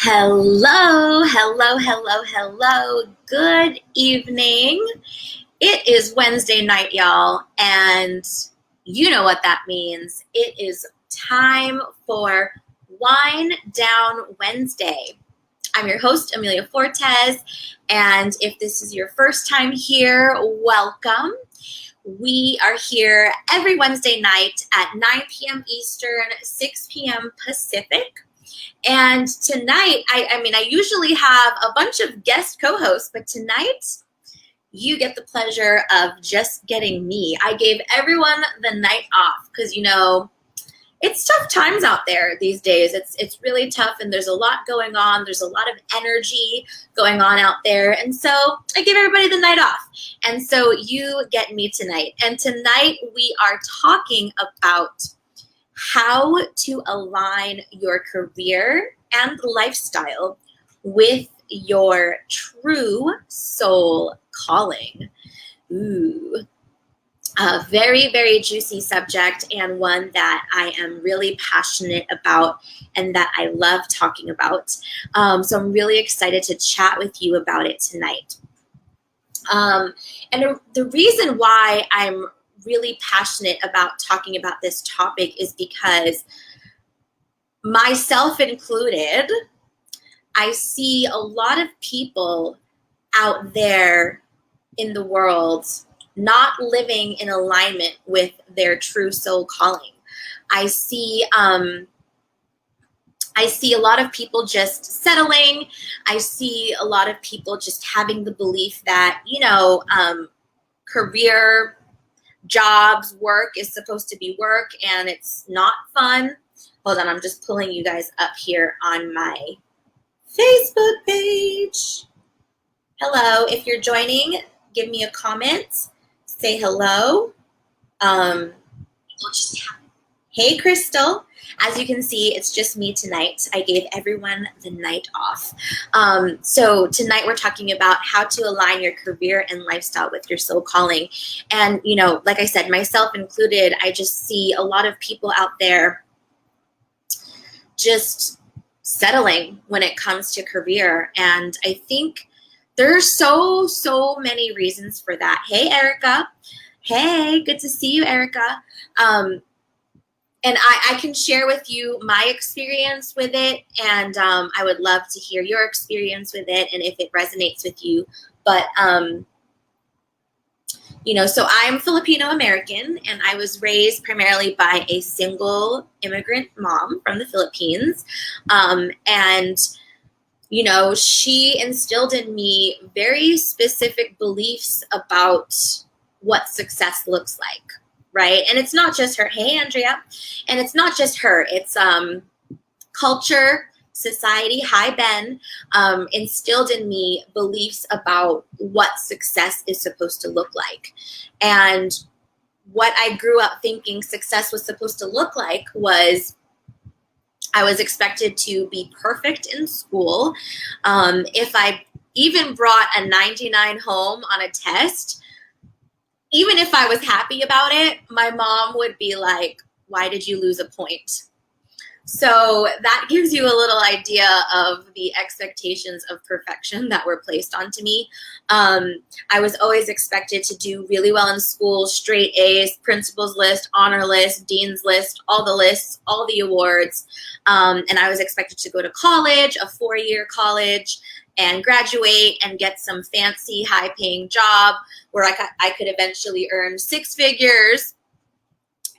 Hello, hello, hello, hello. Good evening. It is Wednesday night, y'all, and you know what that means. It is time for Wine Down Wednesday. I'm your host, AmeliaFortes, and if this is your first time here, welcome. We are here every Wednesday night at 9 p.m. Eastern, 6 p.m. Pacific. And tonight, I usually have a bunch of guest co-hosts, but tonight you get the pleasure of just getting me. I gave everyone the night off because, it's tough times out there these days. It's really tough, and there's a lot going on. There's a lot of energy going on out there. And so I give everybody the night off. And so you get me tonight. And tonight we are talking about how to align your career and lifestyle with your true soul calling. Ooh, a very, very juicy subject, and one that I am really passionate about and that I love talking about. So I'm really excited to chat with you about it tonight. And the reason why I'm really passionate about talking about this topic is because, myself included, I see a lot of people out there in the world not living in alignment with their true soul calling. I see a lot of people just settling. I see a lot of people just having the belief that, career, jobs, work is supposed to be work, and it's not fun. Hold on, I'm just pulling you guys up here on my Facebook page. Hello, if you're joining, give me a comment. Say hello. Hey, Crystal. As you can see, it's just me tonight. I gave everyone the night off. So tonight we're talking about how to align your career and lifestyle with your soul calling. And, like I said, myself included, I just see a lot of people out there just settling when it comes to career. And I think there's so many reasons for that. Hey, Erica. Hey, good to see you, Erica. And I can share with you my experience with it, and I would love to hear your experience with it and if it resonates with you. But, so I'm Filipino American, and I was raised primarily by a single immigrant mom from the Philippines. And she instilled in me very specific beliefs about what success looks like. Right. And it's not just her. Hey, Andrea. And it's not just her. It's culture, society. Hi, Ben. Instilled in me beliefs about what success is supposed to look like. And what I grew up thinking success was supposed to look like was I was expected to be perfect in school. If I even brought a 99 home on a test, even if I was happy about it, my mom would be like, why did you lose a point? So that gives you a little idea of the expectations of perfection that were placed onto me. I was always expected to do really well in school, straight A's, principal's list, honor list, dean's list, all the lists, all the awards. And I was expected to go to college, a 4-year college, and graduate and get some fancy high-paying job where I could eventually earn 6 figures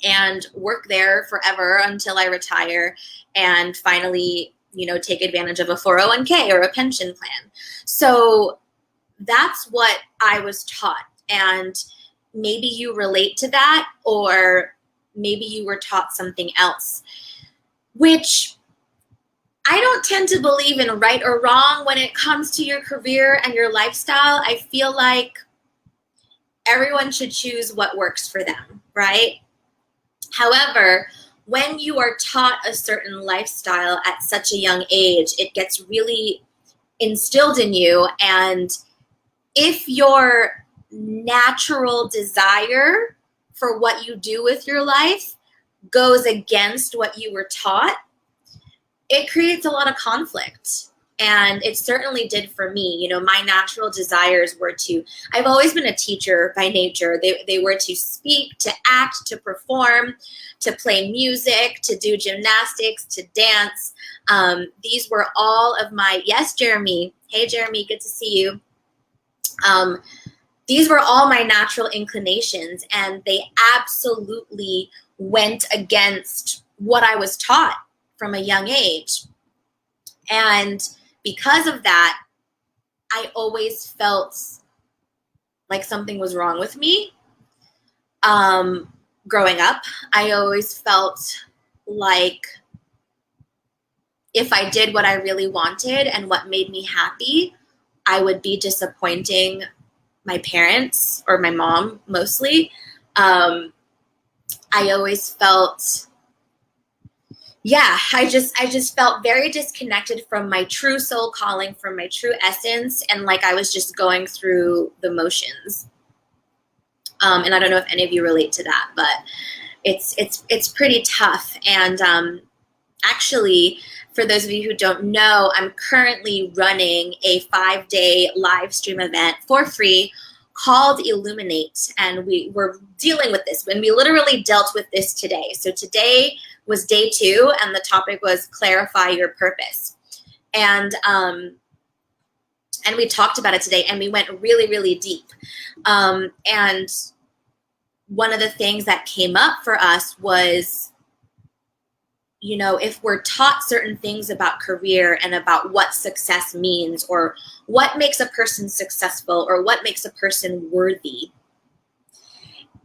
and work there forever until I retire and finally, take advantage of a 401k or a pension plan. So that's what I was taught. And maybe you relate to that, or maybe you were taught something else, which I don't tend to believe in right or wrong when it comes to your career and your lifestyle. I feel like everyone should choose what works for them, right? However, when you are taught a certain lifestyle at such a young age, it gets really instilled in you. And if your natural desire for what you do with your life goes against what you were taught, it creates a lot of conflict. And it certainly did for me. You know, my natural desires were to, I've always been a teacher by nature. They were to speak, to act, to perform, to play music, to do gymnastics, to dance. These were all of my, yes, Jeremy. Hey, Jeremy, good to see you. These were all my natural inclinations, and they absolutely went against what I was taught from a young age. And because of that, I always felt like something was wrong with me. Growing up, I always felt like if I did what I really wanted and what made me happy, I would be disappointing my parents, or my mom mostly. I always felt, I just felt very disconnected from my true soul calling, from my true essence, and like I was just going through the motions. And I don't know if any of you relate to that, but it's pretty tough. And actually, for those of you who don't know, I'm currently running a 5-day live stream event for free called Illuminate. And we're dealing with this, and we literally dealt with this today. So today was day 2, and the topic was clarify your purpose. And we talked about it today, and we went really, really deep. And one of the things that came up for us was, you know, if we're taught certain things about career and about what success means, or what makes a person successful, or what makes a person worthy,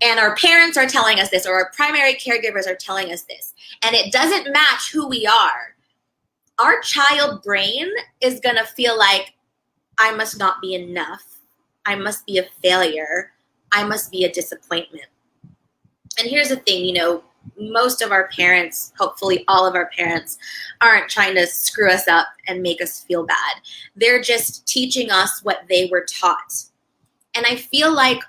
and our parents are telling us this, or our primary caregivers are telling us this, and it doesn't match who we are, our child brain is going to feel like, I must not be enough. I must be a failure. I must be a disappointment. And here's the thing, you know, most of our parents, hopefully all of our parents, aren't trying to screw us up and make us feel bad. They're just teaching us what they were taught. And I feel like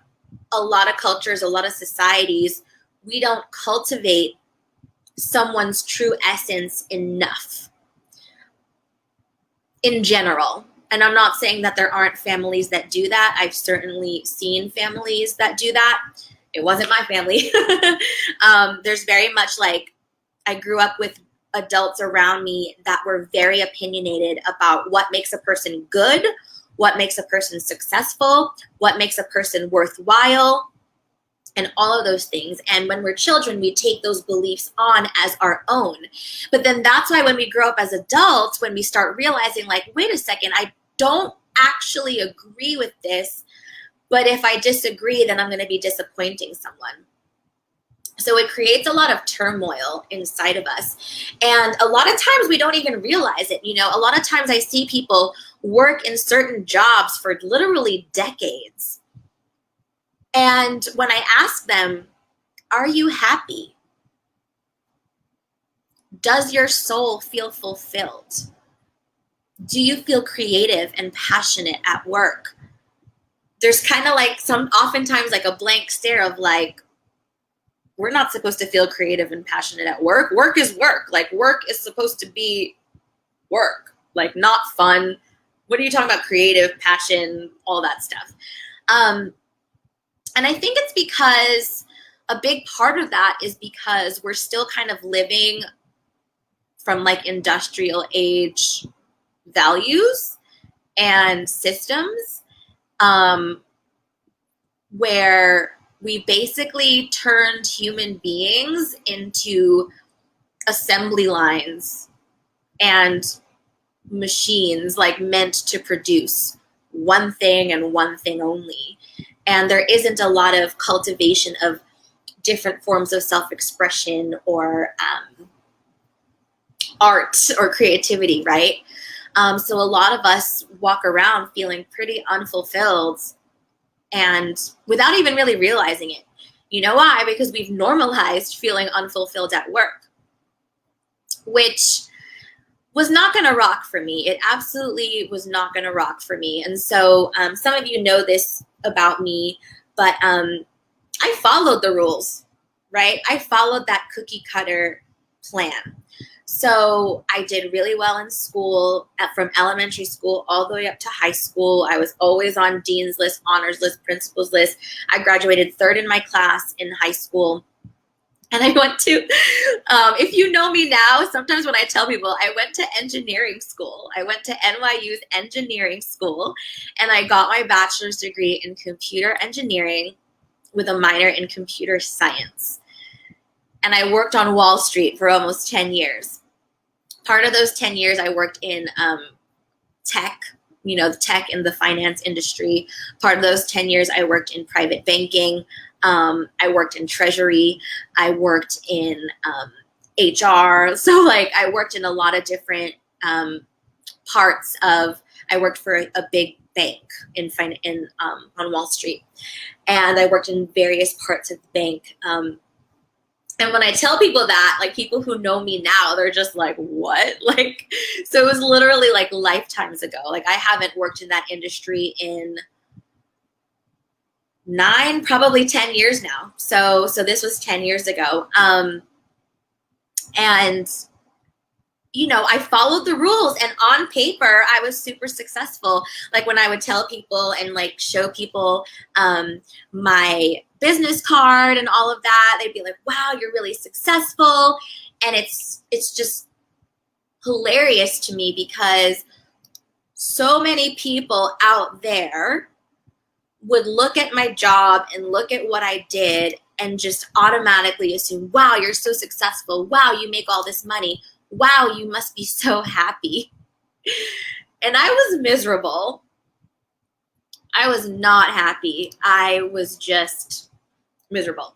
a lot of cultures, a lot of societies, we don't cultivate someone's true essence enough in general. And I'm not saying that there aren't families that do that. I've certainly seen families that do that. It wasn't my family. There's very much like, I grew up with adults around me that were very opinionated about what makes a person good, what makes a person successful, what makes a person worthwhile, and all of those things. And when we're children, we take those beliefs on as our own. But then that's why when we grow up as adults, when we start realizing like, wait a second, I don't actually agree with this, but if I disagree, then I'm going to be disappointing someone. So it creates a lot of turmoil inside of us. And a lot of times we don't even realize it. You know, a lot of times I see people work in certain jobs for literally decades. And when I ask them, are you happy? Does your soul feel fulfilled? Do you feel creative and passionate at work? There's kind of like oftentimes like a blank stare of like, we're not supposed to feel creative and passionate at work. Work is work. Like work is supposed to be work, like not fun. What are you talking about? Creative, passion, all that stuff. And I think it's because a big part of that is because we're still kind of living from like industrial age values and systems, where we basically turned human beings into assembly lines and machines, like meant to produce one thing and one thing only. And there isn't a lot of cultivation of different forms of self-expression or art or creativity, right? So a lot of us walk around feeling pretty unfulfilled and without even really realizing it. You know why? Because we've normalized feeling unfulfilled at work, which was not going to rock for me. It absolutely was not going to rock for me. And so some of you know this about me, but I followed the rules, right? I followed that cookie cutter plan. So I did really well in school, from elementary school all the way up to high school. I was always on dean's list, honors list, principal's list. I graduated third in my class in high school. And I went to, if you know me now, sometimes when I tell people, I went to engineering school. I went to NYU's engineering school, and I got my bachelor's degree in computer engineering with a minor in computer science. And I worked on Wall Street for almost 10 years. Part of those 10 years, I worked in tech, the tech and the finance industry. Part of those 10 years, I worked in private banking. I worked in treasury. I worked in HR. So I worked in a lot of different parts of, I worked for a big bank on Wall Street. And I worked in various parts of the bank. And when I tell people that, people who know me now, they're just like, what? So it was literally lifetimes ago. I haven't worked in that industry in 9, probably 10 years now. So this was 10 years ago. And I followed the rules, and on paper, I was super successful. When I would tell people and show people my business card and all of that, they'd be like, wow, you're really successful. And it's just hilarious to me because so many people out there would look at my job and look at what I did and just automatically assume, wow, you're so successful. Wow, you make all this money. Wow, you must be so happy. And I was miserable. I was not happy. I was just miserable.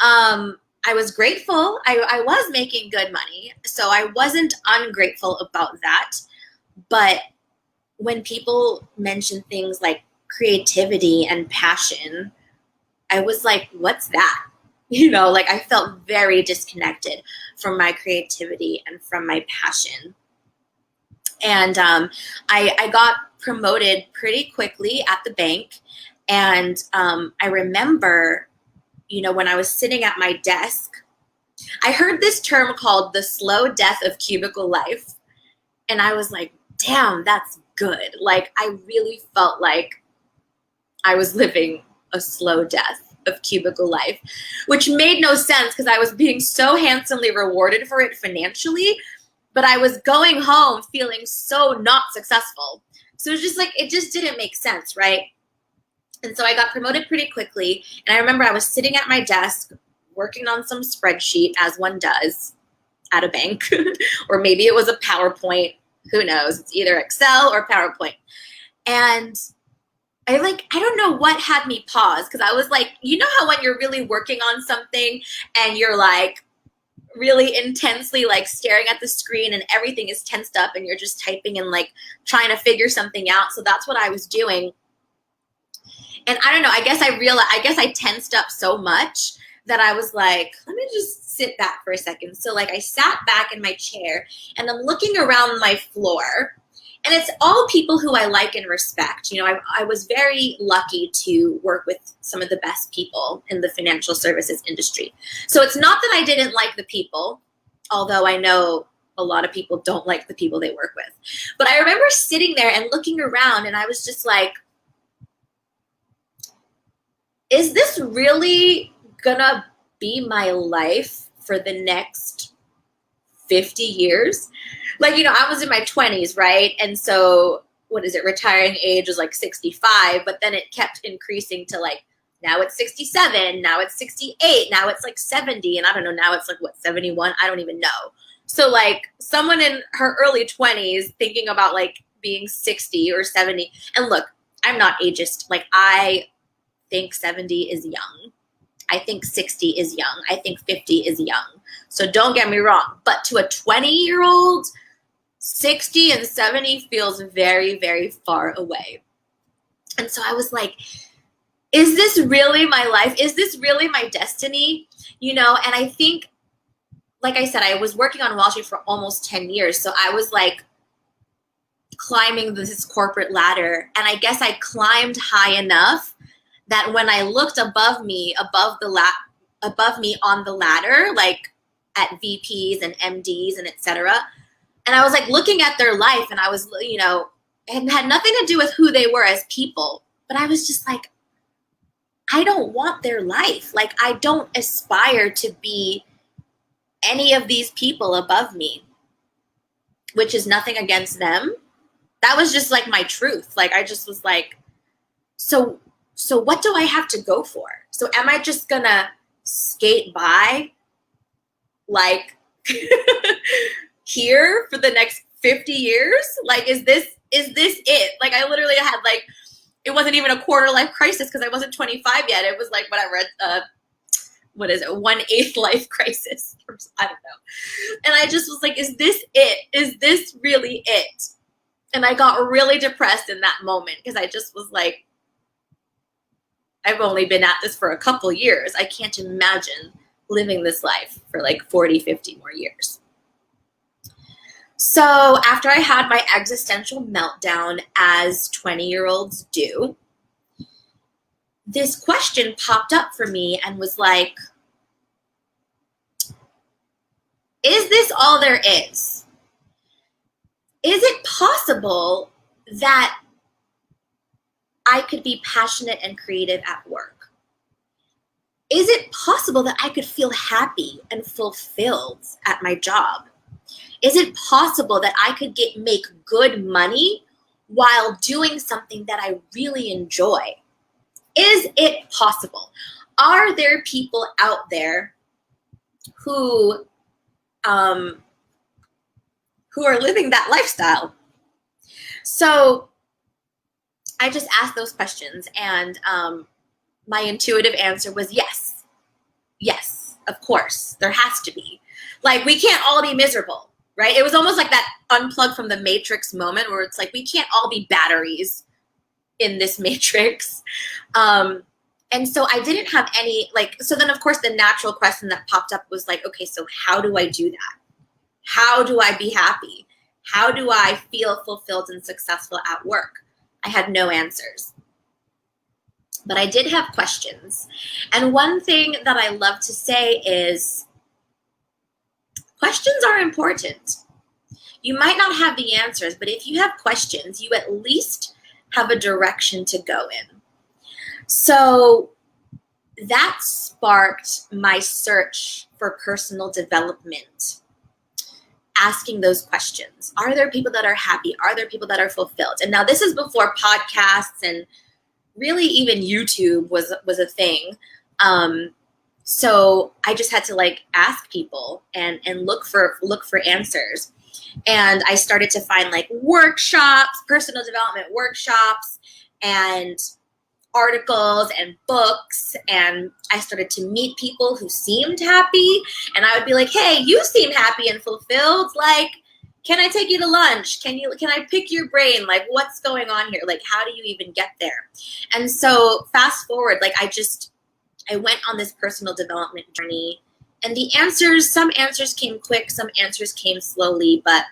I was grateful. I was making good money, so I wasn't ungrateful about that. But when people mention things like creativity and passion, I was like, what's that? I felt very disconnected from my creativity and from my passion. And I got promoted pretty quickly at the bank. And I remember, when I was sitting at my desk, I heard this term called the slow death of cubicle life. And I was like, damn, that's good. I really felt like I was living a slow death of cubicle life, which made no sense because I was being so handsomely rewarded for it financially, but I was going home feeling so not successful. So it was just it just didn't make sense, right? And so I got promoted pretty quickly. And I remember I was sitting at my desk working on some spreadsheet, as one does at a bank, or maybe it was a PowerPoint. Who knows? It's either Excel or PowerPoint. And I don't know what had me pause, because I was how when you're really working on something and you're really intensely staring at the screen and everything is tensed up and you're just typing and trying to figure something out. So that's what I was doing. And I don't know, I guess I tensed up so much that I was like, let me just sit back for a second. So I sat back in my chair and I'm looking around my floor. And it's all people who I like and respect. I was very lucky to work with some of the best people in the financial services industry. So it's not that I didn't like the people, although I know a lot of people don't like the people they work with. But I remember sitting there and looking around, and I was just like, is this really gonna be my life for the next 50 years? I was in my 20s, right? And so, retiring age was 65, but then it kept increasing to now it's 67, now it's 68, now it's 70, and I don't know, now it's 71? I don't even know. So someone in her early 20s thinking about being 60 or 70, and look, I'm not ageist. I think 70 is young. I think 60 is young. I think 50 is young. So don't get me wrong. But to a 20-year-old, 60 and 70 feels very, very far away. And so I was like, is this really my life? Is this really my destiny? And I think, like I said, I was working on Wall Street for almost 10 years. So I was climbing this corporate ladder. And I guess I climbed high enough that when I looked above me on the ladder, at VPs and MDs and etc. And I was like looking at their life, and I was, you know, it had nothing to do with who they were as people, but I was just like, I don't want their life. Like, I don't aspire to be any of these people above me, which is nothing against them. That was just like my truth. Like, I just was like, so what do I have to go for? So am I just gonna skate by like here for the next 50 years? Like, is this it? Like, I literally had like, it wasn't even a quarter life crisis because I wasn't 25 yet. It was like whatever, what is it, 1/8 life crisis? I don't know. And I just was like, is this it? Is this really it? And I got really depressed in that moment because I just was like, I've only been at this for a couple years. I can't imagine living this life for like 40, 50 more years. So after I had my existential meltdown, as 20-year-olds do, this question popped up for me and was like, is this all there is? Is it possible that I could be passionate and creative at work? Is it possible that I could feel happy and fulfilled at my job? Is it possible that I could make good money while doing something that I really enjoy? Is it possible? Are there people out there who are living that lifestyle? So I just asked those questions, and my intuitive answer was yes. Yes, of course, there has to be. Like, we can't all be miserable, right? It was almost like that unplug from the Matrix moment where it's like, we can't all be batteries in this matrix. And so I didn't have any, like, so then of course the natural question that popped up was like, okay, so how do I do that? How do I be happy? How do I feel fulfilled and successful at work? I had no answers. But I did have questions. And one thing that I love to say is questions are important. You might not have the answers, but if you have questions, you at least have a direction to go in. So that sparked my search for personal development, asking those questions. Are there people that are happy? Are there people that are fulfilled? And now this is before podcasts and really even YouTube was a thing. So I just had to like ask people and look for answers. And I started to find like workshops, personal development workshops, and articles and books. And I started to meet people who seemed happy. And I would be like, hey, you seem happy and fulfilled. Like, can I take you to lunch? Can I pick your brain? Like, what's going on here? Like, how do you even get there? And so fast forward, like I went on this personal development journey, and some answers came quick, some answers came slowly, but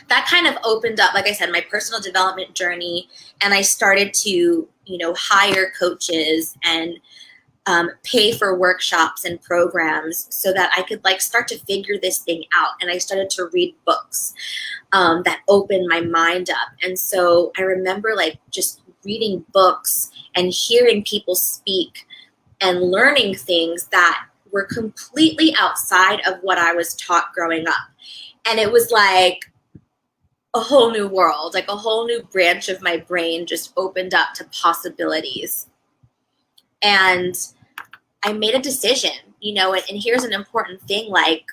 that kind of opened up, like I said, my personal development journey. And I started to, hire coaches and pay for workshops and programs so that I could like start to figure this thing out. And I started to read books that opened my mind up. And so I remember like just reading books and hearing people speak and learning things that were completely outside of what I was taught growing up. And it was like a whole new world, like a whole new branch of my brain just opened up to possibilities. And I made a decision, and here's an important thing. Like,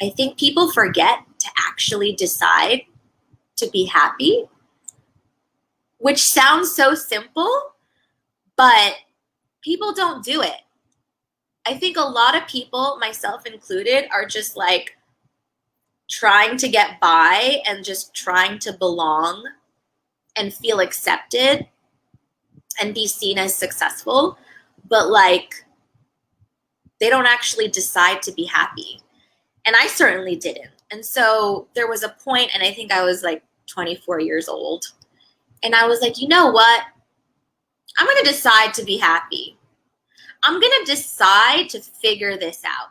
I think people forget to actually decide to be happy, which sounds so simple, but people don't do it. I think a lot of people, myself included, are just like trying to get by and just trying to belong and feel accepted and be seen as successful. But like, they don't actually decide to be happy. And I certainly didn't. And so there was a point, and I think I was like 24 years old. And I was like, you know what? I'm going to decide to be happy. I'm going to decide to figure this out.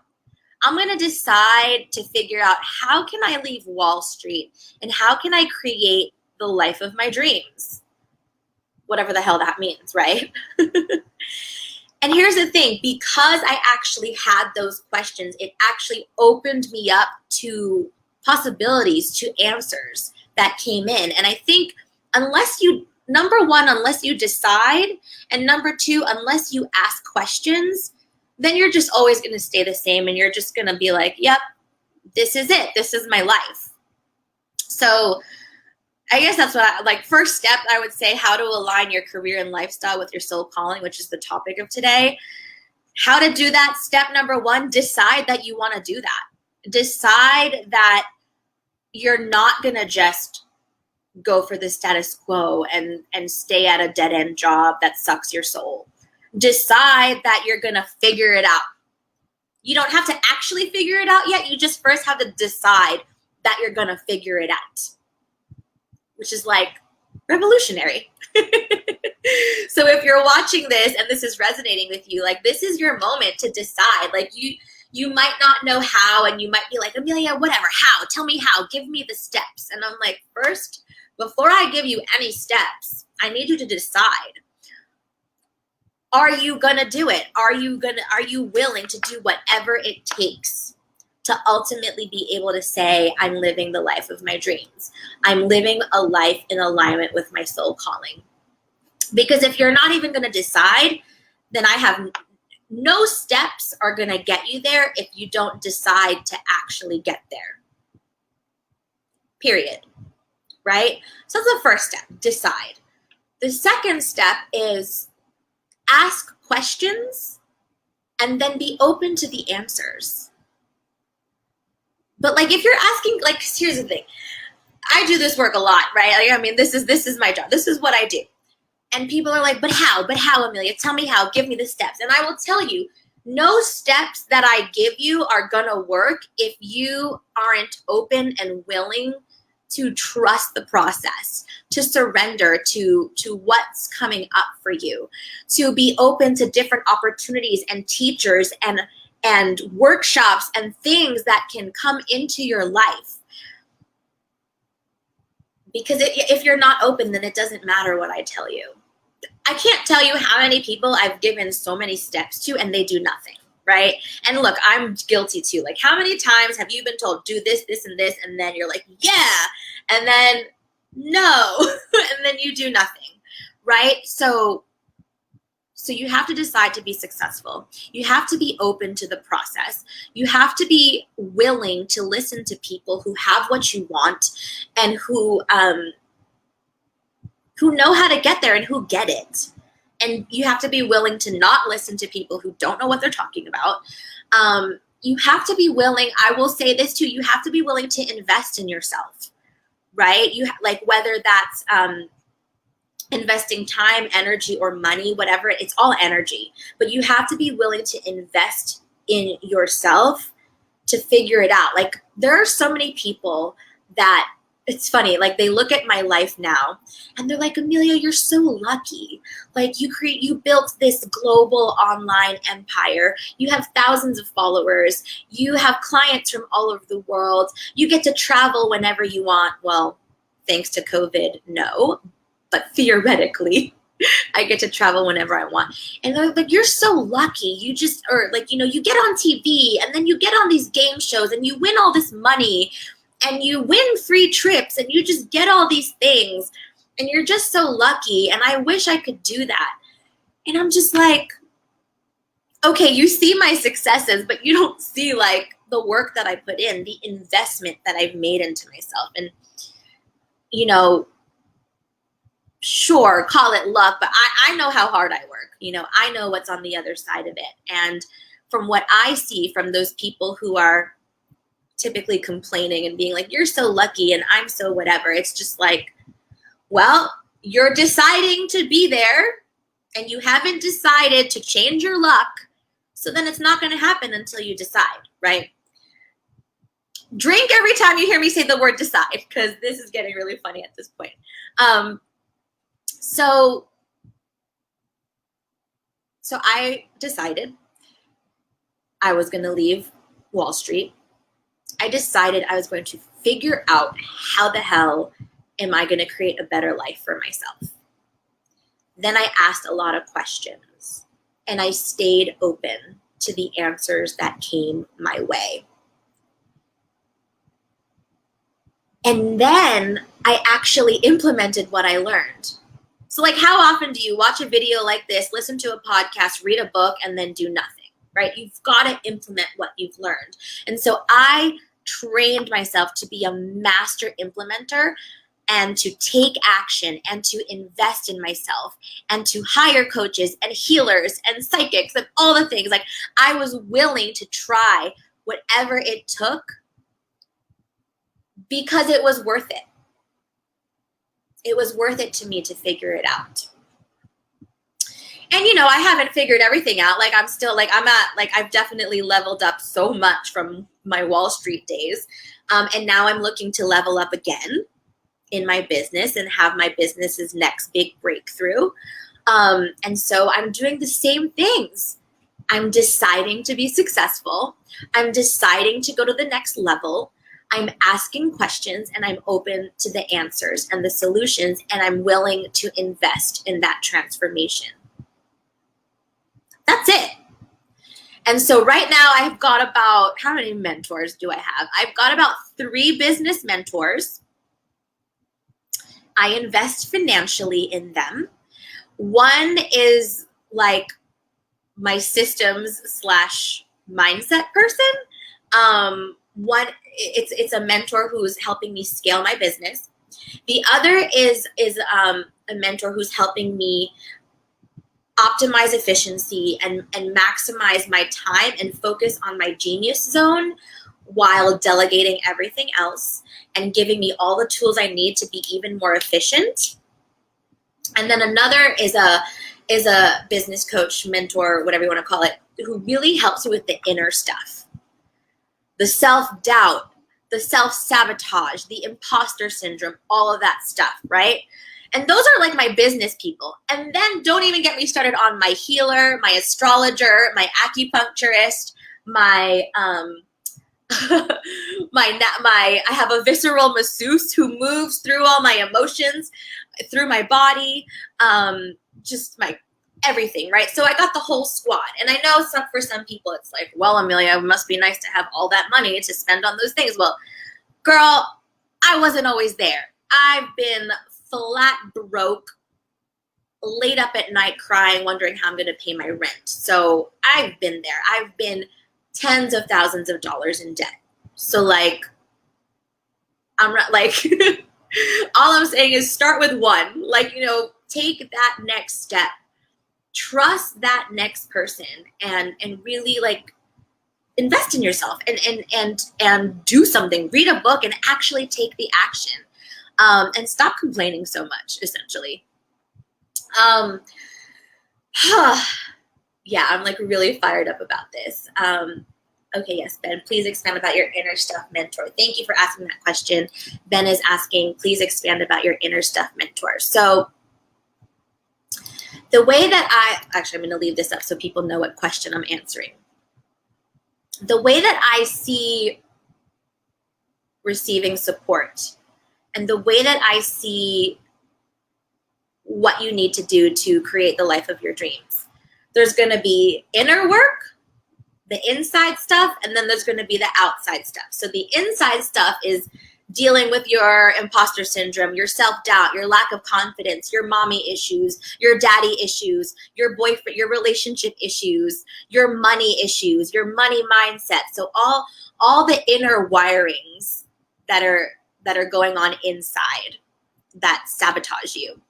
I'm going to decide to figure out how can I leave Wall Street and how can I create the life of my dreams? Whatever the hell that means, right? And here's the thing, because I actually had those questions, it actually opened me up to possibilities, to answers that came in. And I think number one, unless you decide, and number two, unless you ask questions, then you're just always going to stay the same, and you're just going to be like, yep, this is it. This is my life. So I guess that's what first step, I would say, how to align your career and lifestyle with your soul calling, which is the topic of today. How to do that. Step number one, decide that you want to do that. Decide that you're not going to just go for the status quo and stay at a dead-end job that sucks your soul. Decide that you're going to figure it out. You don't have to actually figure it out yet. You just first have to decide that you're going to figure it out, which is revolutionary. So if you're watching this and this is resonating with you, this is your moment to decide. You might not know how, and you might be like, Amelia, whatever, how? Tell me how. Give me the steps. And I'm like, first, before I give you any steps, I need you to decide. Are you gonna do it? Are you willing to do whatever it takes to ultimately be able to say, I'm living the life of my dreams. I'm living a life in alignment with my soul calling. Because if you're not even going to decide, then I have no steps are going to get you there if you don't decide to actually get there. Period. Right? So that's the first step, decide. The second step is ask questions and then be open to the answers. But if you're asking, here's the thing. I do this work a lot, right? This is my job. This is what I do. And people are like, but how, Amelia? Tell me how, give me the steps. And I will tell you, no steps that I give you are gonna work if you aren't open and willing to trust the process, to surrender to what's coming up for you, to be open to different opportunities and teachers and workshops and things that can come into your life. Because if you're not open, then it doesn't matter what I tell you. I can't tell you how many people I've given so many steps to and they do nothing, right? And look, I'm guilty too. How many times have you been told, do this, this, and this, and then you're like, yeah, and then no, and then you do nothing, right? So you have to decide to be successful. You have to be open to the process. You have to be willing to listen to people who have what you want and who know how to get there and who get it. And you have to be willing to not listen to people who don't know what they're talking about. You have to be willing, I will say this too, you have to be willing to invest in yourself, right? Whether that's investing time, energy, or money, whatever, it's all energy. But you have to be willing to invest in yourself to figure it out. There are so many people that, it's funny, they look at my life now and they're like, Amelia, you're so lucky. You built this global online empire. You have thousands of followers. You have clients from all over the world. You get to travel whenever you want. Well, thanks to COVID, no. But theoretically, I get to travel whenever I want. And they're like, you're so lucky. You just, you get on TV and then you get on these game shows and you win all this money and you win free trips and you just get all these things and you're just so lucky. And I wish I could do that. And I'm just like, okay, you see my successes, but you don't see the work that I put in, the investment that I've made into myself. And, sure, call it luck, but I know how hard I work. I know what's on the other side of it. And from what I see from those people who are typically complaining and being like, you're so lucky and I'm so whatever, it's just well, you're deciding to be there and you haven't decided to change your luck. So then it's not going to happen until you decide, right? Drink every time you hear me say the word decide, because this is getting really funny at this point. So I decided I was going to leave Wall Street, I decided I was going to figure out how the hell am I going to create a better life for myself. Then I asked a lot of questions and I stayed open to the answers that came my way. And then I actually implemented what I learned. So like, how often do you watch a video like this, listen to a podcast, read a book, and then do nothing, right? You've got to implement what you've learned. And so I trained myself to be a master implementer and to take action and to invest in myself and to hire coaches and healers and psychics and all the things. Like, I was willing to try whatever it took because it was worth it. It was worth it to me to figure it out. And, you know, I haven't figured everything out. Like, I'm still, like, I've definitely leveled up so much from my Wall Street days. And now I'm looking to level up again in my business and have my business's next big breakthrough. And so I'm doing the same things. I'm deciding to be successful. I'm deciding to go to the next level. I'm asking questions and I'm open to the answers and the solutions, and I'm willing to invest in that transformation. That's it. And so right now I've got about, how many mentors do I have? I've got about 3 business mentors. I invest financially in them. One is like my systems / mindset person. One, it's a mentor who's helping me scale my business. The other is a mentor who's helping me optimize efficiency and maximize my time and focus on my genius zone while delegating everything else and giving me all the tools I need to be even more efficient. And then another is a business coach, mentor, whatever you want to call it, who really helps me with the inner stuff. The self-doubt, the self-sabotage, the imposter syndrome, all of that stuff, right? And those are like my business people. And then don't even get me started on my healer, my astrologer, my acupuncturist, my I have a visceral masseuse who moves through all my emotions, through my body, just my everything, right? So I got the whole squad. And I know for some people it's like, well, Amelia, it must be nice to have all that money to spend on those things. Well, girl, I wasn't always there. I've been flat broke, laid up at night crying, wondering how I'm going to pay my rent. So I've been there. I've been tens of thousands of dollars in debt. So like, I'm not like, all I'm saying is start with one, like, you know, take that next step, trust that next person and really like invest in yourself and do something, read a book and actually take the action, and stop complaining so much, essentially. Yeah, I'm like really fired up about this. Okay, yes, Ben, please expand about your inner stuff mentor. Thank you for asking that question. Ben is asking, please expand about your inner stuff mentor. So the way that I'm going to leave this up so people know what question I'm answering. The way that I see receiving support and the way that I see what you need to do to create the life of your dreams. There's going to be inner work, the inside stuff, and then there's going to be the outside stuff. So the inside stuff is dealing with your imposter syndrome, your self-doubt, your lack of confidence, your mommy issues, your daddy issues, your boyfriend, your relationship issues, your money issues, your money mindset. So all the inner wirings that are going on inside that sabotage you.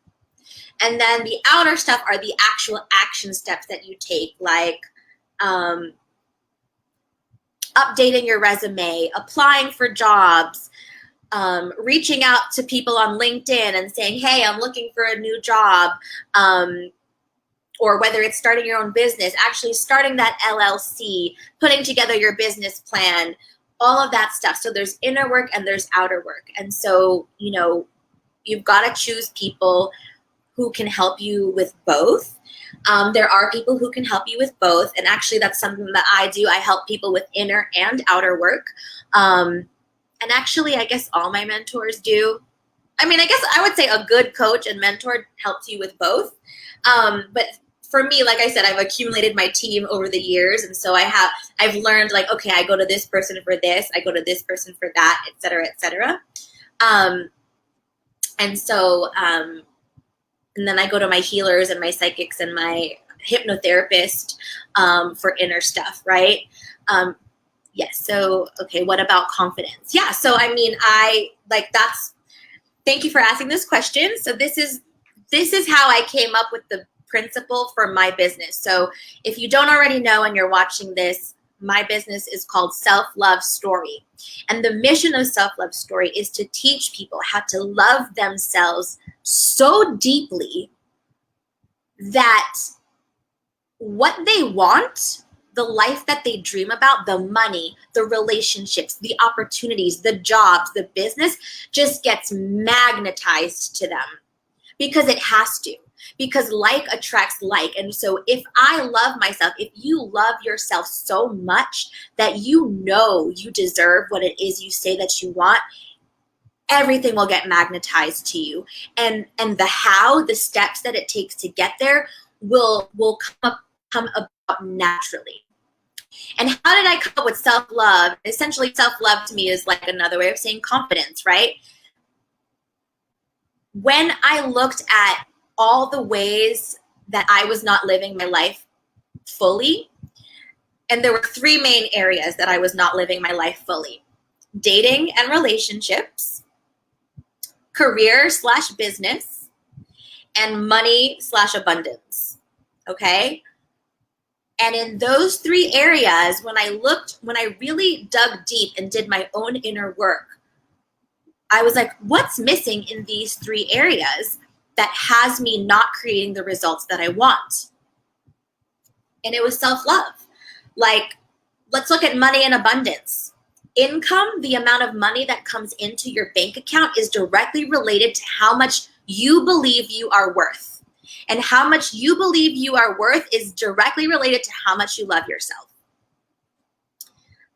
And then the outer stuff are the actual action steps that you take, like updating your resume, applying for jobs, reaching out to people on LinkedIn and saying, hey, I'm looking for a new job, or whether it's starting your own business, actually starting that LLC, putting together your business plan, all of that stuff. So there's inner work and there's outer work. And so, you know, you've got to choose people who can help you with both. There are people who can help you with both. And actually, that's something that I do. I help people with inner and outer work. And actually, I guess all my mentors do. I mean, I guess I would say a good coach and mentor helps you with both. But for me, like I said, I've accumulated my team over the years. And so I've learned like, okay, I go to this person for this, I go to this person for that, et cetera, et cetera. And so, and then I go to my healers and my psychics and my hypnotherapist for inner stuff, right? Yes. So, okay, what about confidence? Yeah. So, I mean, thank you for asking this question. So this is how I came up with the principle for my business. So if you don't already know and you're watching this, my business is called Self-Love Story. And the mission of Self-Love Story is to teach people how to love themselves so deeply that what they want, the life that they dream about, the money, the relationships, the opportunities, the jobs, the business, just gets magnetized to them because it has to. Because like attracts like. And so if I love myself, if you love yourself so much that you know you deserve what it is you say that you want, everything will get magnetized to you. And the steps that it takes to get there will come about naturally. And how did I come up with self-love? Essentially, self-love to me is like another way of saying confidence, right? When I looked at all the ways that I was not living my life fully, and there were three main areas that I was not living my life fully: dating and relationships, career/business, and money/abundance. Okay? And in those three areas, when I really dug deep and did my own inner work, I was like, what's missing in these three areas that has me not creating the results that I want? And it was self-love. Like, let's look at money and abundance. Income, the amount of money that comes into your bank account, is directly related to how much you believe you are worth. And how much you believe you are worth is directly related to how much you love yourself.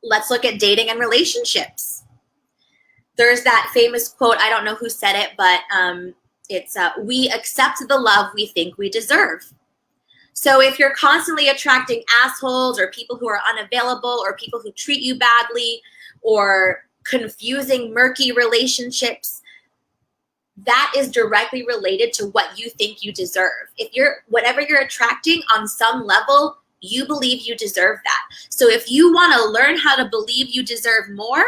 Let's look at dating and relationships. There's that famous quote, I don't know who said it, but it's, we accept the love we think we deserve. So if you're constantly attracting assholes or people who are unavailable or people who treat you badly or confusing, murky relationships, that is directly related to what you think you deserve. Whatever you're attracting, on some level, you believe you deserve that. So if you want to learn how to believe you deserve more,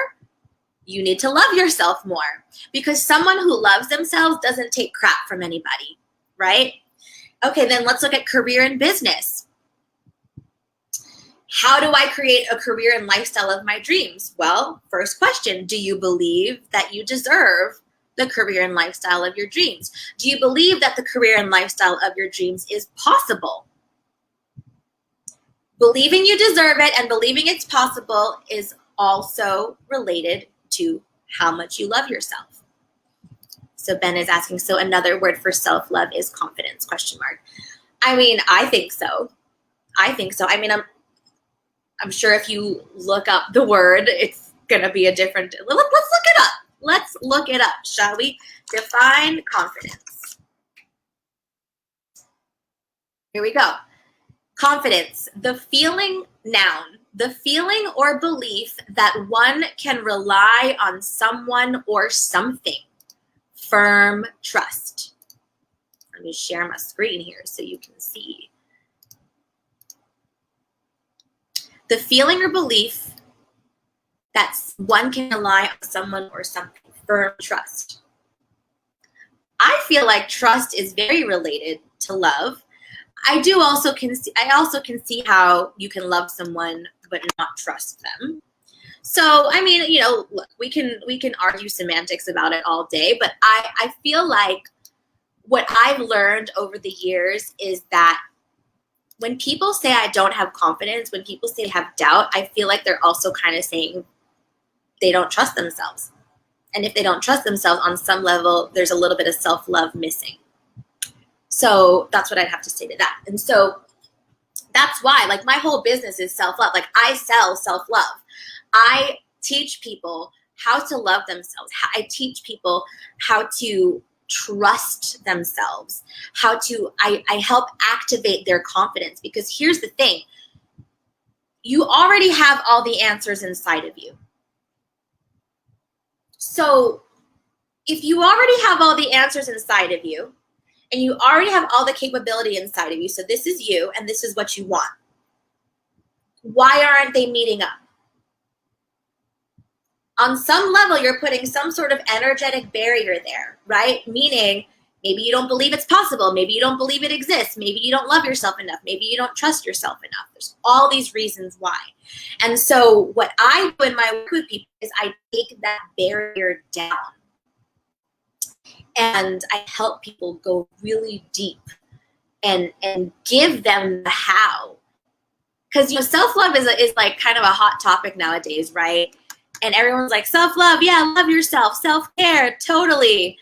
you need to love yourself more, because someone who loves themselves doesn't take crap from anybody, right? Okay, then let's look at career and business. How do I create a career and lifestyle of my dreams? Well, first question, do you believe that you deserve the career and lifestyle of your dreams? Do you believe that the career and lifestyle of your dreams is possible? Believing you deserve it and believing it's possible is also related to how much you love yourself. So Ben is asking, so another word for self-love is confidence, ? I mean, I think so. I mean, I'm sure if you look up the word, it's going to be a different, let's look it up. Let's look it up, shall we? Define confidence. Here we go. Confidence, the feeling, noun, the feeling or belief that one can rely on someone or something. Firm trust. Let me share my screen here so you can see. The feeling or belief that one can rely on someone or something. Firm trust. I feel like trust is very related to love. I also can see how you can love someone but not trust them. So, I mean, you know, look, we can argue semantics about it all day, but I feel like what I've learned over the years is that when people say I don't have confidence, when people say they have doubt, I feel like they're also kind of saying they don't trust themselves. And if they don't trust themselves on some level, there's a little bit of self-love missing. So that's what I'd have to say to that. And so that's why, like, my whole business is self-love. Like, I sell self-love. I teach people how to love themselves. I teach people how to trust themselves, I help activate their confidence, because here's the thing. You already have all the answers inside of you. So if you already have all the answers inside of you, and you already have all the capability inside of you, so this is you and this is what you want, why aren't they meeting up? On some level, you're putting some sort of energetic barrier there, right? Meaning, maybe you don't believe it's possible. Maybe you don't believe it exists. Maybe you don't love yourself enough. Maybe you don't trust yourself enough. There's all these reasons why. And so what I do in my work with people is I take that barrier down. And I help people go really deep and give them the how. Because, you know, self-love is like kind of a hot topic nowadays, right? And everyone's like, self-love, yeah, love yourself, self-care, totally.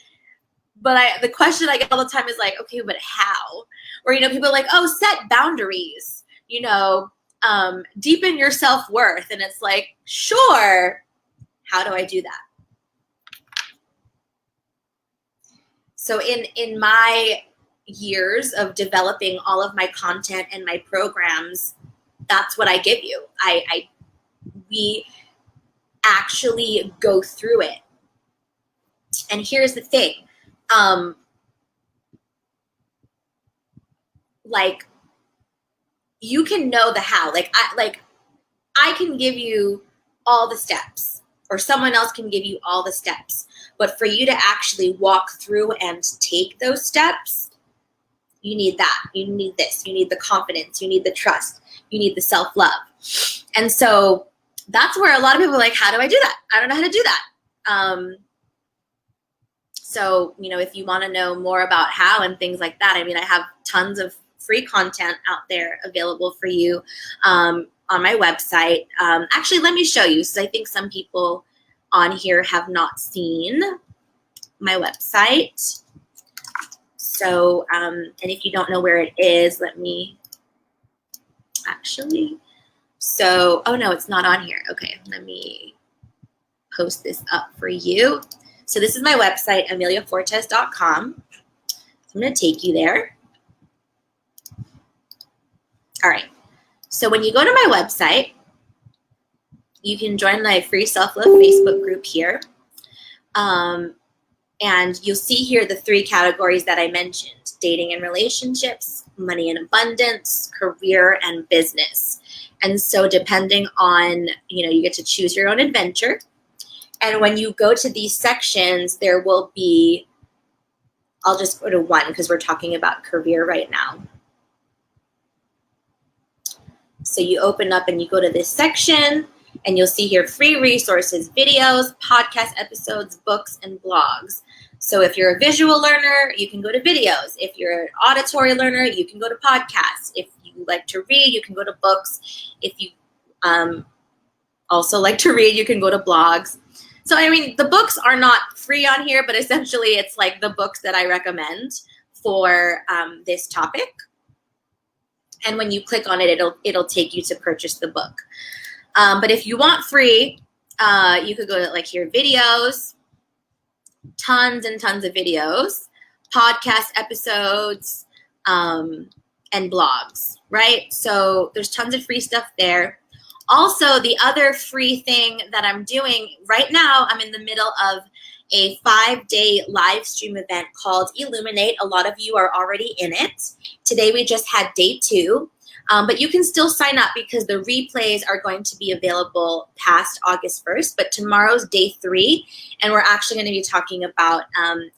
But the question I get all the time is like, okay, but how? Or, you know, people are like, oh, set boundaries, you know, deepen your self-worth. And it's like, sure, how do I do that? So in my years of developing all of my content and my programs, that's what I give you. We actually go through it. And here's the thing. Like, you can know the how. I can give you all the steps, or someone else can give you all the steps. But for you to actually walk through and take those steps, you need that. You need this. You need the confidence. You need the trust. You need the self-love. And so that's where a lot of people are like, how do I do that? I don't know how to do that. So, you know, if you want to know more about how and things like that, I mean, I have tons of free content out there available for you on my website. Actually, let me show you, because I think some people on here have not seen my website. So, and if you don't know where it is, let me actually. So, oh no, it's not on here. Okay, let me post this up for you. So this is my website, TheAmeliaFortes.com. So I'm going to take you there. All right. So when you go to my website, you can join my free self-love Facebook group here. And you'll see here the 3 categories that I mentioned: dating and relationships, money and abundance, career and business. And so depending on, you know, you get to choose your own adventure. And when you go to these sections, there will be, I'll just go to 1 because we're talking about career right now. So you open up and you go to this section, and you'll see here free resources, videos, podcast episodes, books, and blogs. So if you're a visual learner, you can go to videos. If you're an auditory learner, you can go to podcasts. If you like to read, you can go to books. If you also like to read, you can go to blogs. So, I mean, the books are not free on here, but essentially it's like the books that I recommend for this topic. And when you click on it, it'll take you to purchase the book. But if you want free, you could go to, like, here, videos, tons and tons of videos, podcast episodes, and blogs, right? So there's tons of free stuff there. Also, the other free thing that I'm doing right now, I'm in the middle of a 5-day live stream event called Illuminate. A lot of you are already in it. Today we just had day 2. But you can still sign up because the replays are going to be available past August 1st. But tomorrow's day 3, and we're actually going to be talking about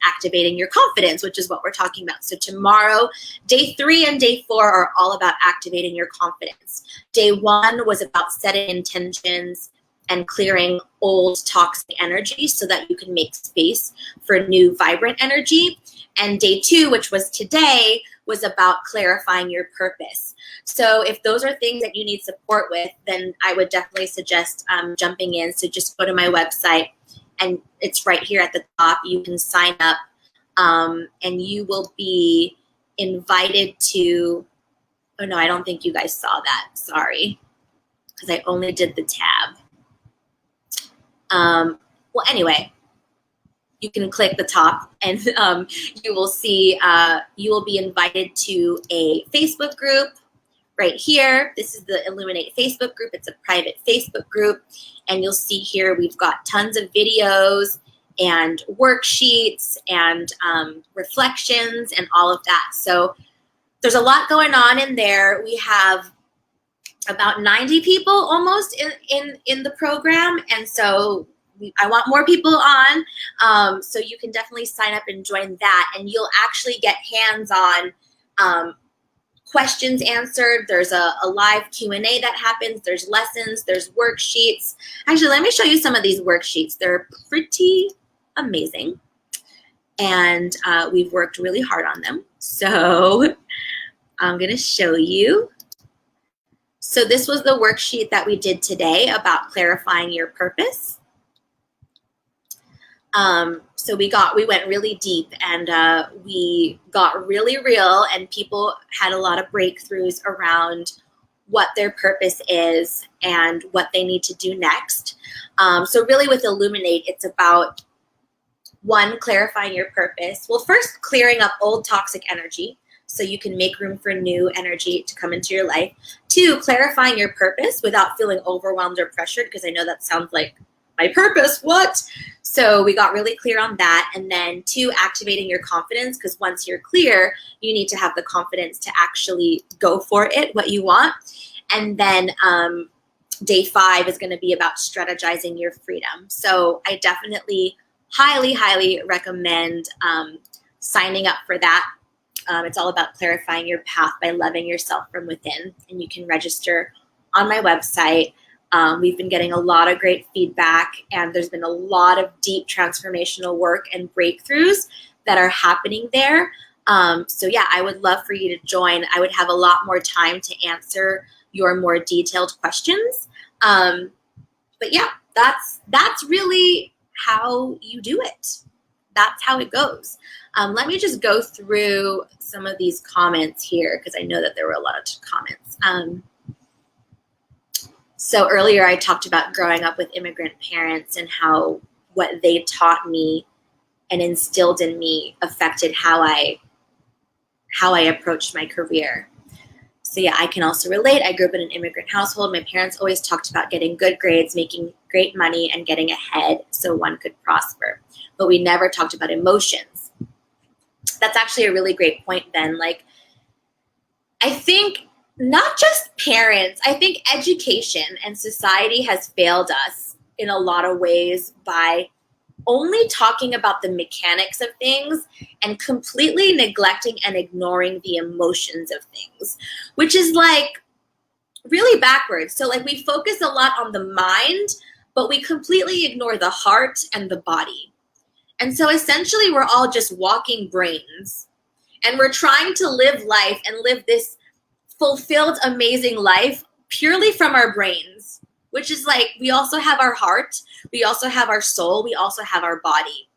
activating your confidence, which is what we're talking about. So tomorrow, day 3 and day 4 are all about activating your confidence. Day 1 was about setting intentions and clearing old toxic energy so that you can make space for new vibrant energy. And day 2, which was today, was about clarifying your purpose. So if those are things that you need support with, then I would definitely suggest jumping in. So just go to my website, and it's right here at the top. You can sign up, and you will be invited to, oh no, I don't think you guys saw that. Sorry, because I only did the tab. Well, anyway, you can click the top and you will see, you will be invited to a Facebook group right here. This is the Illuminate Facebook group. It's a private Facebook group. And you'll see here we've got tons of videos and worksheets and reflections and all of that. So there's a lot going on in there. We have about 90 people almost in the program. And so I want more people on. So you can definitely sign up and join that. And you'll actually get hands-on questions answered. There's a live Q&A that happens. There's lessons. There's worksheets. Actually, let me show you some of these worksheets. They're pretty amazing. And we've worked really hard on them. So I'm going to show you. So this was the worksheet that we did today about clarifying your purpose. So we went really deep and we got really real, and people had a lot of breakthroughs around what their purpose is and what they need to do next. So really with Illuminate, it's about, one, clarifying your purpose. Well, first, clearing up old toxic energy so you can make room for new energy to come into your life. Two, clarifying your purpose without feeling overwhelmed or pressured, because I know that sounds like, my purpose, what? So we got really clear on that. And then two, activating your confidence, because once you're clear, you need to have the confidence to actually go for it, what you want. And then day 5 is going to be about strategizing your freedom. So I definitely highly, highly recommend signing up for that. It's all about clarifying your path by loving yourself from within. And you can register on my website. We've been getting a lot of great feedback, and there's been a lot of deep transformational work and breakthroughs that are happening there. So yeah, I would love for you to join. I would have a lot more time to answer your more detailed questions. But yeah, that's really how you do it. That's how it goes. Let me just go through some of these comments here, because I know that there were a lot of comments. So earlier I talked about growing up with immigrant parents and how what they taught me and instilled in me affected how I approached my career. So yeah, I can also relate. I grew up in an immigrant household. My parents always talked about getting good grades, making great money, and getting ahead so one could prosper. But we never talked about emotions. That's actually a really great point, Ben. Like, I think not just parents, I think education and society has failed us in a lot of ways by only talking about the mechanics of things and completely neglecting and ignoring the emotions of things, which is like really backwards. So like we focus a lot on the mind, but we completely ignore the heart and the body. And so essentially we're all just walking brains, and we're trying to live life and live this fulfilled, amazing life purely from our brains, which is like, we also have our heart, we also have our soul, we also have our body.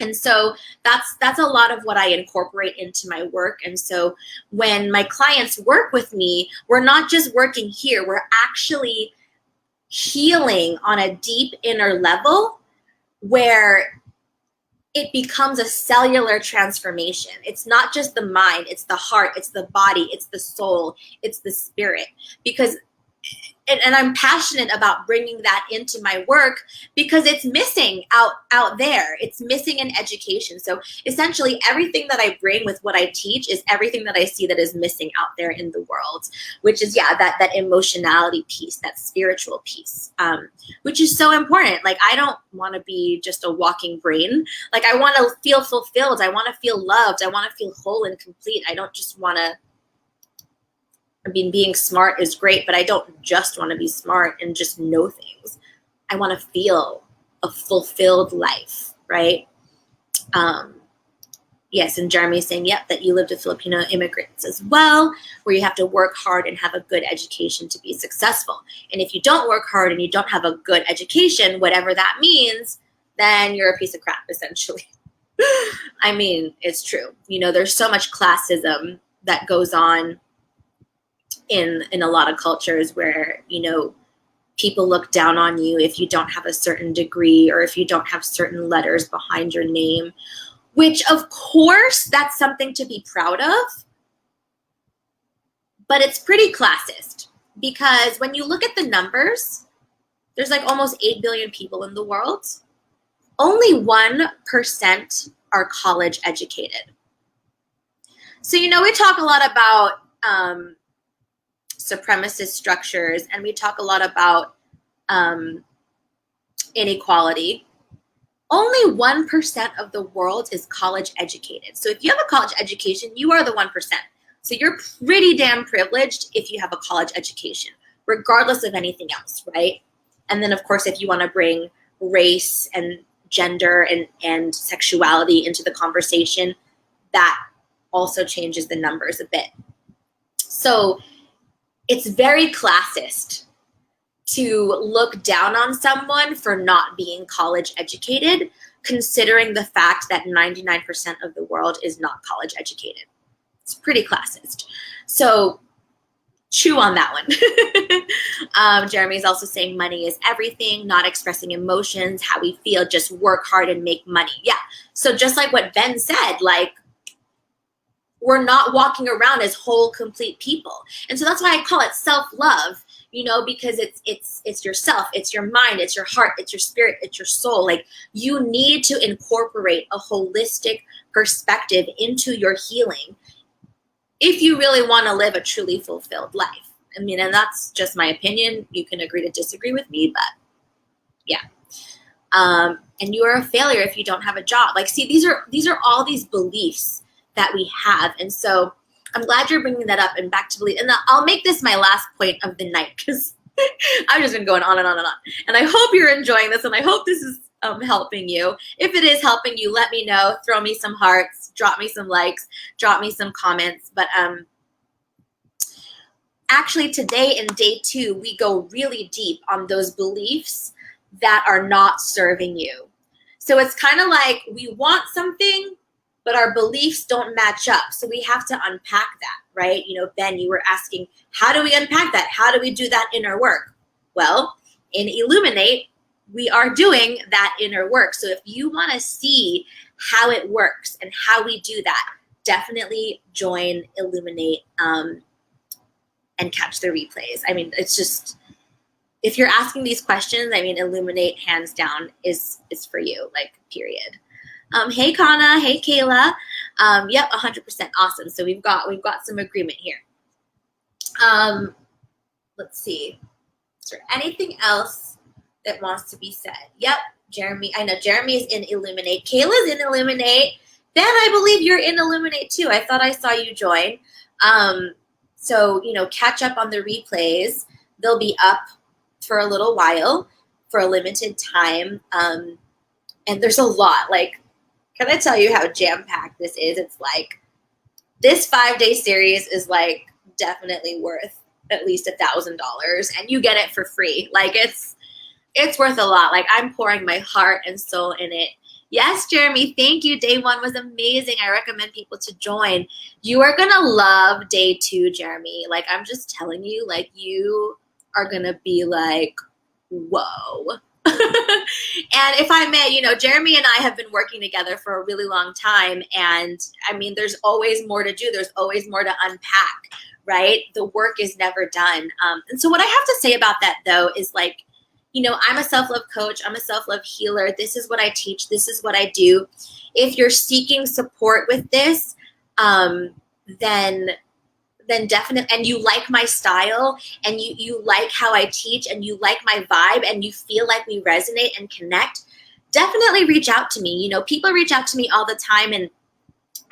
And so that's a lot of what I incorporate into my work. And so when my clients work with me, we're not just working here, we're actually healing on a deep inner level where it becomes a cellular transformation. It's not just the mind, it's the heart, it's the body, it's the soul, it's the spirit. Because, and I'm passionate about bringing that into my work because it's missing out there. It's missing in education. So essentially everything that I bring with what I teach is everything that I see that is missing out there in the world, which is, yeah, that emotionality piece, that spiritual piece, which is so important. Like, I don't want to be just a walking brain. Like, I want to feel fulfilled. I want to feel loved. I want to feel whole and complete. I don't just want to, I mean, being smart is great, but I don't just want to be smart and just know things. I want to feel a fulfilled life, right? Yes, and Jeremy's saying, yep, that you lived with Filipino immigrants as well, where you have to work hard and have a good education to be successful. And if you don't work hard and you don't have a good education, whatever that means, then you're a piece of crap, essentially. I mean, it's true. There's so much classism that goes on in a lot of cultures where, people look down on you if you don't have a certain degree or if you don't have certain letters behind your name, which of course that's something to be proud of, but it's pretty classist because when you look at the numbers, there's like almost 8 billion people in the world. Only 1% are college educated. So, we talk a lot about supremacist structures, and we talk a lot about inequality. Only 1% of the world is college educated. So if you have a college education, you are the 1%. So you're pretty damn privileged if you have a college education, regardless of anything else, right? And then, of course, if you want to bring race and gender and sexuality into the conversation, that also changes the numbers a bit. So it's very classist to look down on someone for not being college educated, considering the fact that 99% of the world is not college educated. It's pretty classist. So chew on that one. Jeremy's also saying money is everything, not expressing emotions, how we feel, just work hard and make money. Yeah. So just like what Ben said, like, we're not walking around as whole, complete people. And so that's why I call it self-love, because it's yourself, it's your mind, it's your heart, it's your spirit, it's your soul. Like, you need to incorporate a holistic perspective into your healing if you really want to live a truly fulfilled life. I mean, and that's just my opinion. You can agree to disagree with me, but yeah. And you are a failure if you don't have a job. Like, see, these are all these beliefs that we have. And so I'm glad you're bringing that up and back to belief. And I'll make this my last point of the night because I've just been going on and on and on. And I hope you're enjoying this, and I hope this is helping you. If it is helping you, let me know. Throw me some hearts, drop me some likes, drop me some comments. But actually today in day 2, we go really deep on those beliefs that are not serving you. So it's kind of like we want something, but our beliefs don't match up. So we have to unpack that, right? Ben, you were asking, how do we unpack that? How do we do that inner work? Well, in Illuminate, we are doing that inner work. So if you want to see how it works and how we do that, definitely join Illuminate and catch the replays. I mean, it's just, if you're asking these questions, I mean, Illuminate hands down is for you, like, period. Hey, Kana. Hey, Kayla. Yep, 100%. Awesome. So we've got some agreement here. Let's see. Is there anything else that wants to be said? Yep, Jeremy. I know Jeremy is in Illuminate. Kayla's in Illuminate. Ben, I believe you're in Illuminate too. I thought I saw you join. So, catch up on the replays. They'll be up for a little while, for a limited time. And there's a lot. Like, can I tell you how jam-packed this is? It's like, this 5-day series is like definitely worth at least $1,000, and you get it for free. Like, it's worth a lot. Like, I'm pouring my heart and soul in it. Yes, Jeremy, thank you. Day 1 was amazing. I recommend people to join. You are going to love day 2, Jeremy. Like, I'm just telling you, like, you are going to be like, whoa. And if I may, Jeremy and I have been working together for a really long time. And I mean, there's always more to do. There's always more to unpack, right? The work is never done. And so what I have to say about that, though, is like, I'm a self-love coach. I'm a self-love healer. This is what I teach. This is what I do. If you're seeking support with this, then definitely, and you like my style, and you like how I teach, and you like my vibe, and you feel like we resonate and connect, definitely reach out to me. People reach out to me all the time, and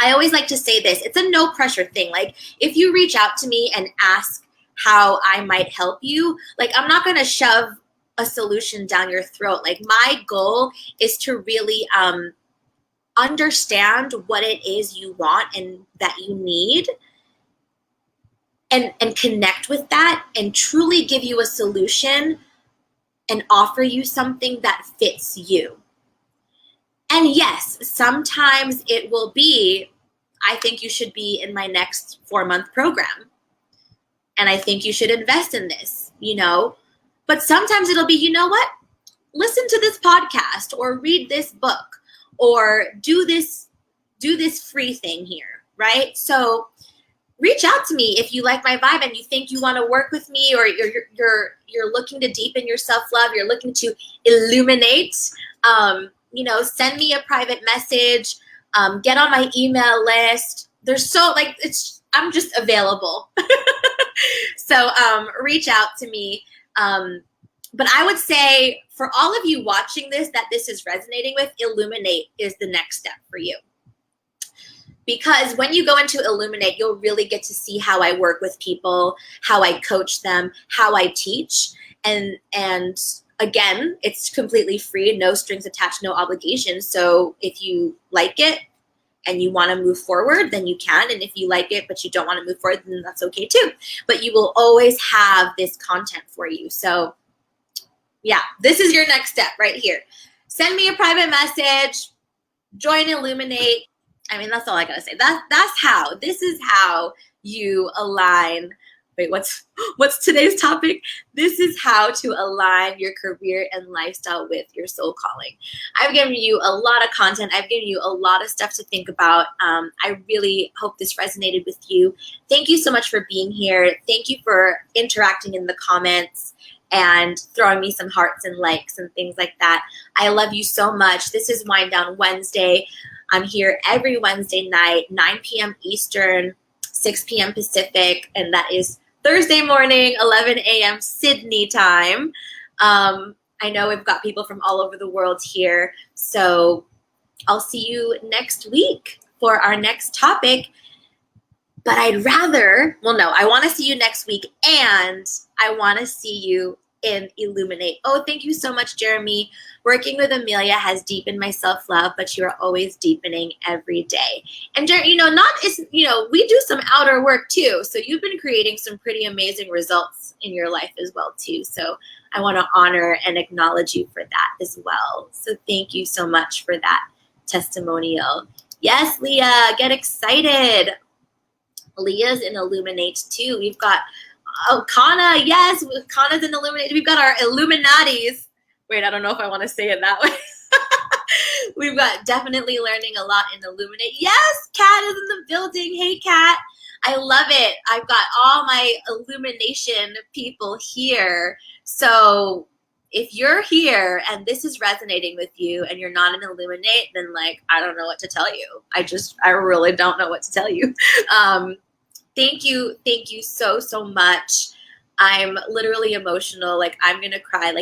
I always like to say this. It's a no pressure thing. Like, if you reach out to me and ask how I might help you, like, I'm not going to shove a solution down your throat. Like, my goal is to really understand what it is you want and that you need, and connect with that, and truly give you a solution and offer you something that fits you. And yes, sometimes it will be, I think you should be in my next 4-month program. And I think you should invest in this, But sometimes it'll be, you know what? Listen to this podcast or read this book or do this free thing here, right? So reach out to me if you like my vibe and you think you want to work with me, or you're looking to deepen your self-love, you're looking to illuminate. Send me a private message. Get on my email list. I'm just available. So reach out to me. But I would say for all of you watching this that this is resonating with, illuminate is the next step for you. Because when you go into illuminate, you'll really get to see how I work with people, how I coach them, how I teach. And again, it's completely free, no strings attached, no obligation. So if you like it and you want to move forward, then you can. And if you like it but you don't want to move forward, then that's okay too. But you will always have this content for you. So yeah, this is your next step right here. Send me a private message, join Illuminate. I mean, that's all I gotta say. This is how you align. Wait, what's today's topic? This is how to align your career and lifestyle with your soul calling. I've given you a lot of content. I've given you a lot of stuff to think about. I really hope this resonated with you. Thank you so much for being here. Thank you for interacting in the comments and throwing me some hearts and likes and things like that. I love you so much. This is Wind Down Wednesday. I'm here every Wednesday night, 9 p.m. Eastern, 6 p.m. Pacific, and that is Thursday morning, 11 a.m. Sydney time. I know we've got people from all over the world here, so I'll see you next week for our next topic. But I want to see you next week, and I want to see you in Illuminate. Oh, thank you so much, Jeremy. Working with Amelia has deepened my self-love, but you are always deepening every day. And we do some outer work too. So you've been creating some pretty amazing results in your life as well too. So I want to honor and acknowledge you for that as well. So thank you so much for that testimonial. Yes, Leah, get excited. Leah's in Illuminate too. We've got Kana, yes, Kana's in Illuminate. We've got our Illuminatis. Wait, I don't know if I want to say it that way. We've got definitely learning a lot in Illuminate. Yes, Kat is in the building. Hey, Kat. I love it. I've got all my illumination people here. So if you're here and this is resonating with you and you're not in Illuminate, then I don't know what to tell you. I really don't know what to tell you. Thank you so, so much. I'm literally emotional. I'm going to cry.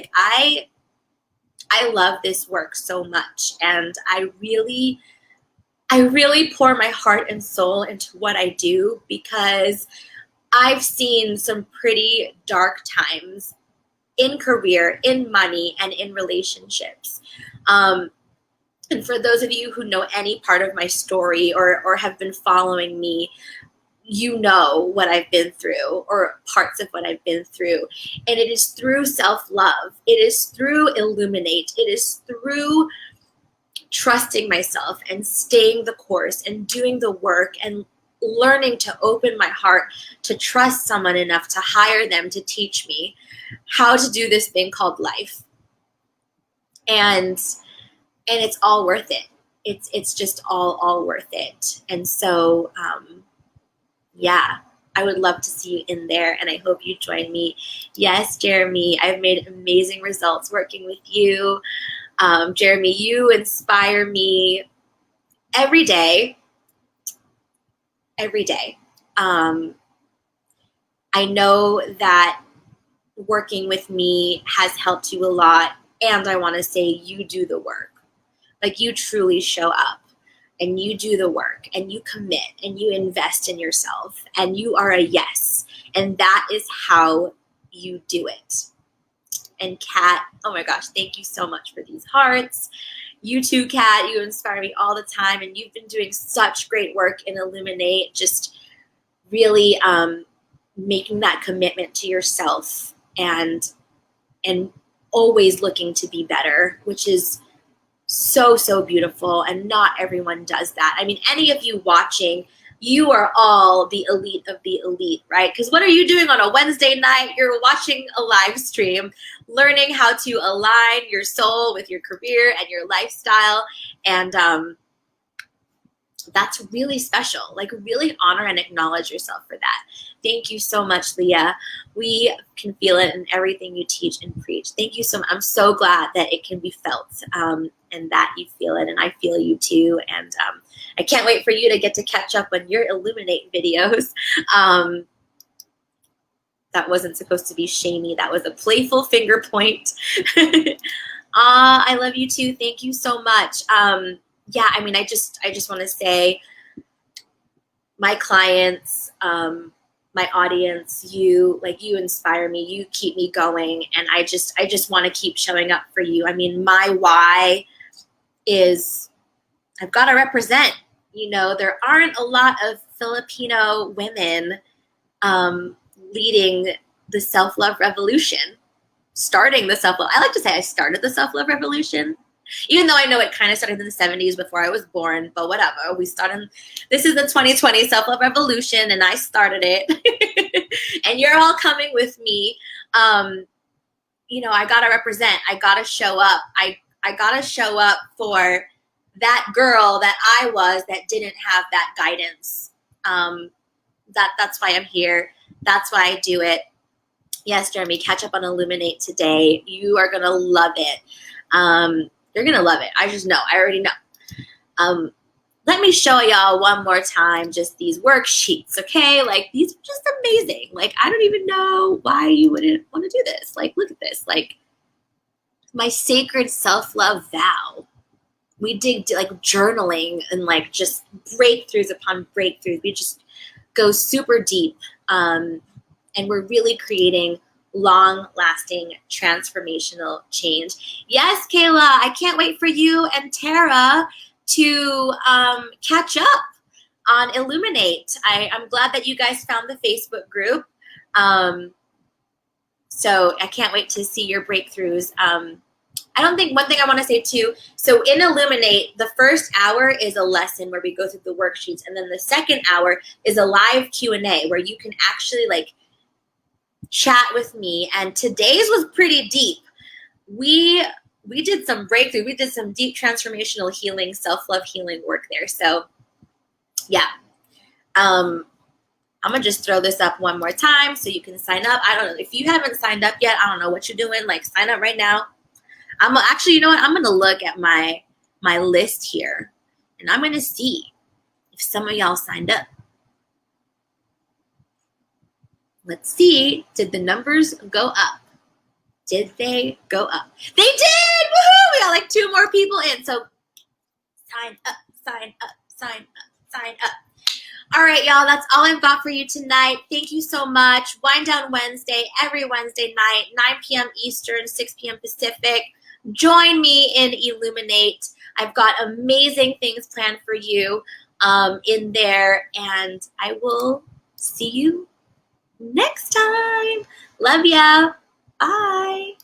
I love this work so much. And I really pour my heart and soul into what I do because I've seen some pretty dark times in career, in money, and in relationships. And for those of you who know any part of my story or have been following me, you know what I've been through or parts of what I've been through. And it is through self-love. It is through Illuminate. It is through trusting myself and staying the course and doing the work and learning to open my heart to trust someone enough to hire them to teach me how to do this thing called life. And it's all worth it. It's just all worth it. And so, yeah, I would love to see you in there, and I hope you join me. Yes, Jeremy, I've made amazing results working with you. Jeremy, you inspire me every day. Every day. I know that working with me has helped you a lot, and I want to say you do the work. You truly show up. And you do the work, and you commit, and you invest in yourself, and you are a yes. And that is how you do it. And Kat, oh my gosh, thank you so much for these hearts. You too, Kat, you inspire me all the time, and you've been doing such great work in Illuminate, just really making that commitment to yourself and always looking to be better, which is so, so beautiful, and not everyone does that. I mean, any of you watching, you are all the elite of the elite, right? Because what are you doing on a Wednesday night? You're watching a live stream, learning how to align your soul with your career and your lifestyle. And that's really special. Like, really honor and acknowledge yourself for that. Thank you so much, Leah. We can feel it in everything you teach and preach. Thank you so much. I'm so glad that it can be felt, and that you feel it, and I feel you too. And I can't wait for you to get to catch up on your Illuminate videos. That wasn't supposed to be shamey. That was a playful finger point. I love you too. Thank you so much. Yeah, I mean, I just want to say, my clients, my audience, you inspire me. You keep me going, and I just want to keep showing up for you. I mean, my why is I've got to represent. You know, there aren't a lot of Filipino women leading the self-love revolution, starting the self-love. I like to say I started the self-love revolution, even though I know it kind of started in the 70s before I was born, but whatever. We started, this is the 2020 self-love revolution, and I started it. And you're all coming with me. You know, I got to represent. I got to show up. I got to show up for that girl that I was that didn't have that guidance. That's why I'm here. That's why I do it. Yes, Jeremy, catch up on Illuminate today. You are going to love it. You're going to love it. I just know. I already know. Let me show y'all one more time just these worksheets, okay? Like, these are just amazing. Like, I don't even know why you wouldn't want to do this. Like, look at this. Like, my sacred self-love vow. We did like journaling and like just breakthroughs upon breakthroughs. We just go super deep. And we're really creating long-lasting transformational change. Yes, Kayla, I can't wait for you and Tara to catch up on Illuminate. I'm glad that you guys found the Facebook group. So I can't wait to see your breakthroughs. I don't think, one thing I want to say too, so in Illuminate, the first hour is a lesson where we go through the worksheets, and then the second hour is a live Q&A where you can actually like chat with me. And today's was pretty deep. We did some breakthrough. We did some deep transformational healing, self-love healing work there. So yeah, I'm gonna just throw this up one more time so you can sign up. I don't know if you haven't signed up yet. I don't know what you're doing. Like, sign up right now. Actually, you know what? I'm gonna look at my list here, and I'm gonna see if some of y'all signed up. Let's see. Did the numbers go up? Did they go up? They did! Woohoo! We got like 2 more people in. So sign up, sign up, sign up, sign up. All right, y'all. That's all I've got for you tonight. Thank you so much. Wind Down Wednesday, every Wednesday night, 9 p.m. Eastern, 6 p.m. Pacific. Join me in Illuminate. I've got amazing things planned for you in there, and I will see you next time. Love ya. Bye.